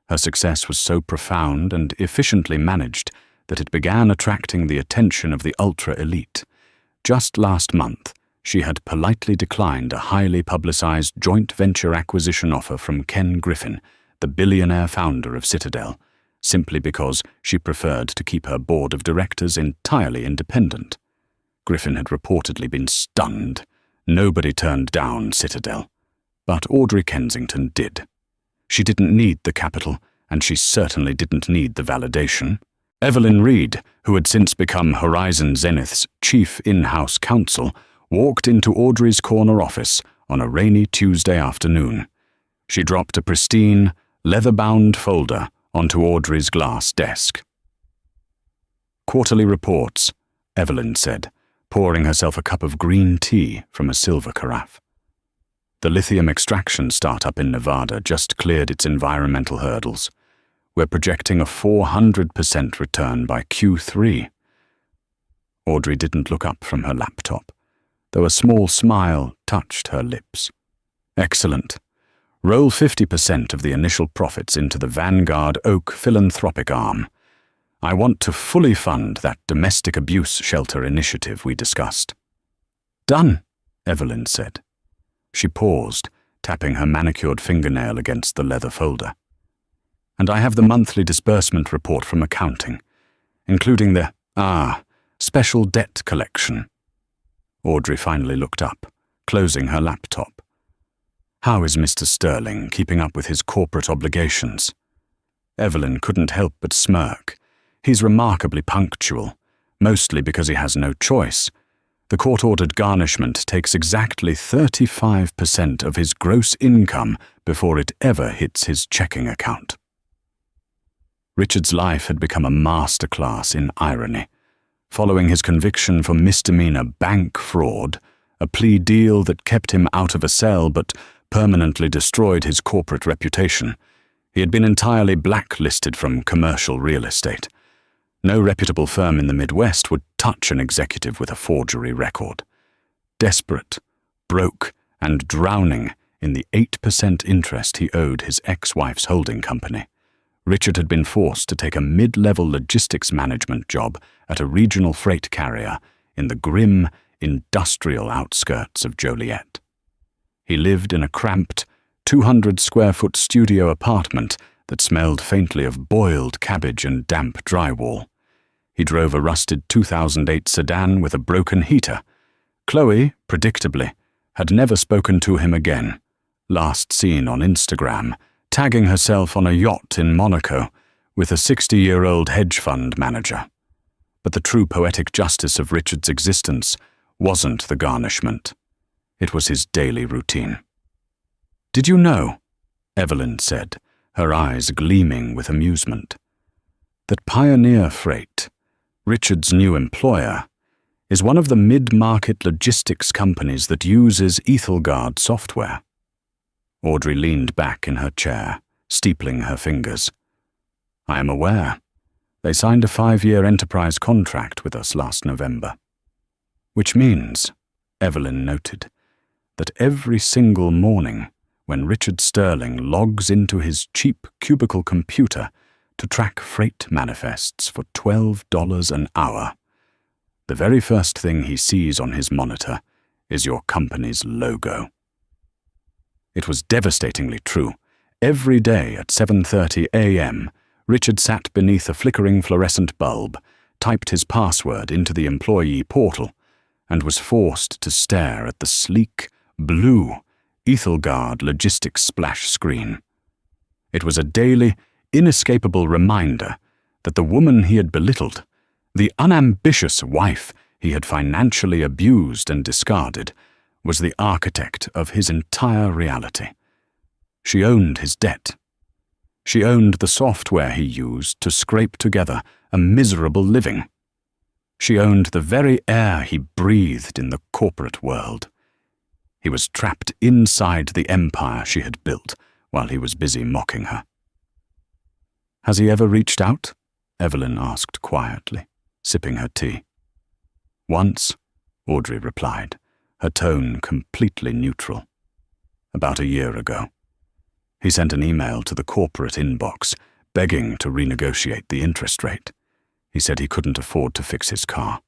Speaker 1: Her success was so profound and efficiently managed that it began attracting the attention of the ultra-elite. Just last month, she had politely declined a highly publicized joint venture acquisition offer from Ken Griffin, the billionaire founder of Citadel, simply because she preferred to keep her board of directors entirely independent. Griffin had reportedly been stunned. Nobody turned down Citadel. But Audrey Kensington did. She didn't need the capital, and she certainly didn't need the validation. Evelyn Reed, who had since become Horizon Zenith's chief in-house counsel, walked into Audrey's corner office on a rainy Tuesday afternoon. She dropped a pristine, leather-bound folder onto Audrey's glass desk. "Quarterly reports," Evelyn said, pouring herself a cup of green tea from a silver carafe. The lithium extraction startup in Nevada just cleared its environmental hurdles. We're projecting a 400% return by Q3. Audrey didn't look up from her laptop, though a small smile touched her lips. "Excellent. Roll 50% of the initial profits into the Vanguard Oak philanthropic arm. I want to fully fund that domestic abuse shelter initiative we discussed." "Done," Evelyn said. She paused, tapping her manicured fingernail against the leather folder. "And I have the monthly disbursement report from accounting, including the Special debt collection. Audrey finally looked up, closing her laptop. How is Mr. Sterling keeping up with his corporate obligations? Evelyn couldn't help but smirk. He's remarkably punctual, mostly because he has no choice. The court-ordered garnishment takes exactly 35% of his gross income before it ever hits his checking account. Richard's life had become a masterclass in irony. Following his conviction for misdemeanor bank fraud, a plea deal that kept him out of a cell but permanently destroyed his corporate reputation, he had been entirely blacklisted from commercial real estate. No reputable firm in the Midwest would touch an executive with a forgery record. Desperate, broke, and drowning in the 8% interest he owed his ex-wife's holding company, Richard had been forced to take a mid-level logistics management job at a regional freight carrier in the grim, industrial outskirts of Joliet. He lived in a cramped, 200-square-foot studio apartment that smelled faintly of boiled cabbage and damp drywall. He drove a rusted 2008 sedan with a broken heater. Chloe, predictably, had never spoken to him again, last seen on Instagram, tagging herself on a yacht in Monaco with a 60-year-old hedge fund manager. But the true poetic justice of Richard's existence wasn't the garnishment. It was his daily routine. "Did you know," Evelyn said, her eyes gleaming with amusement, "that Pioneer Freight, Richard's new employer, is one of the mid-market logistics companies that uses Ethelgard software?" Audrey leaned back in her chair, steepling her fingers. "I am aware. They signed a 5-year enterprise contract with us last November." "Which means," Evelyn noted, "that every single morning when Richard Sterling logs into his cheap cubicle computer to track freight manifests for $12 an hour, the very first thing he sees on his monitor is your company's logo." It was devastatingly true. Every day at 7:30 a.m., Richard sat beneath a flickering fluorescent bulb, typed his password into the employee portal, and was forced to stare at the sleek, blue Ethelgard logistics splash screen. It was a daily, inescapable reminder that the woman he had belittled, the unambitious wife he had financially abused and discarded, was the architect of his entire reality. She owned his debt. She owned the software he used to scrape together a miserable living. She owned the very air he breathed in the corporate world. He was trapped inside the empire she had built while he was busy mocking her. "Has he ever reached out?" Evelyn asked quietly, sipping her tea. "Once," Audrey replied, her tone completely neutral. "About a year ago. He sent an email to the corporate inbox, begging to renegotiate the interest rate. He said he couldn't afford to fix his car."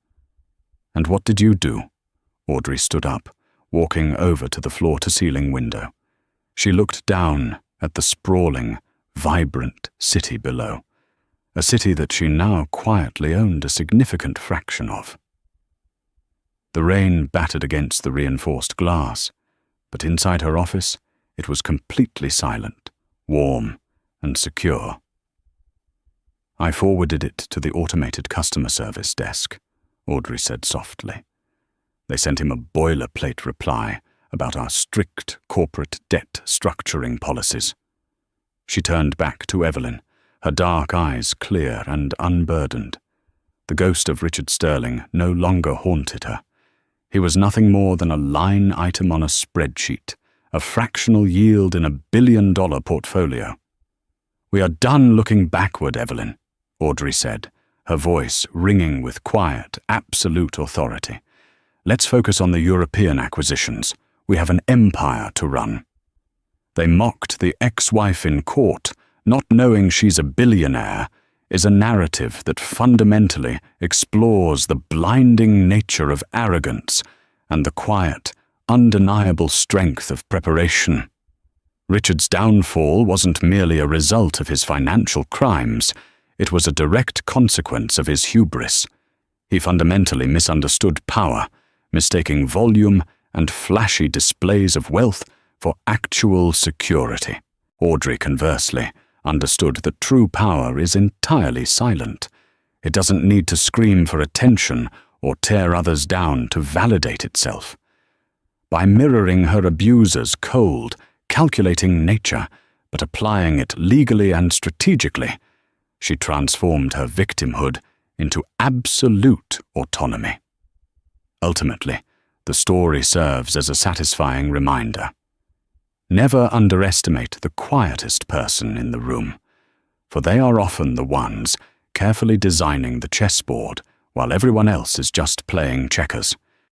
Speaker 1: "And what did you do?" Audrey stood up, walking over to the floor-to-ceiling window. She looked down at the sprawling, vibrant city below, a city that she now quietly owned a significant fraction of. The rain battered against the reinforced glass, but inside her office it was completely silent, warm, and secure. "I forwarded it to the automated customer service desk," Audrey said softly. "They sent him a boilerplate reply about our strict corporate debt structuring policies." She turned back to Evelyn, her dark eyes clear and unburdened. The ghost of Richard Sterling no longer haunted her. He was nothing more than a line item on a spreadsheet, a fractional yield in a billion-dollar portfolio. "We are done looking backward, Evelyn," Audrey said, her voice ringing with quiet, absolute authority. "Let's focus on the European acquisitions. We have an empire to run." They mocked the ex-wife in court, not knowing she's a billionaire, is a narrative that fundamentally explores the blinding nature of arrogance and the quiet, undeniable strength of preparation. Richard's downfall wasn't merely a result of his financial crimes, it was a direct consequence of his hubris. He fundamentally misunderstood power, mistaking volume and flashy displays of wealth for actual security. Audrey, conversely, understood that true power is entirely silent. It doesn't need to scream for attention or tear others down to validate itself. By mirroring her abuser's cold, calculating nature, but applying it legally and strategically, she transformed her victimhood into absolute autonomy. Ultimately, the story serves as a satisfying reminder. Never underestimate the quietest person in the room, for they are often the ones carefully designing the chessboard while everyone else is just playing checkers.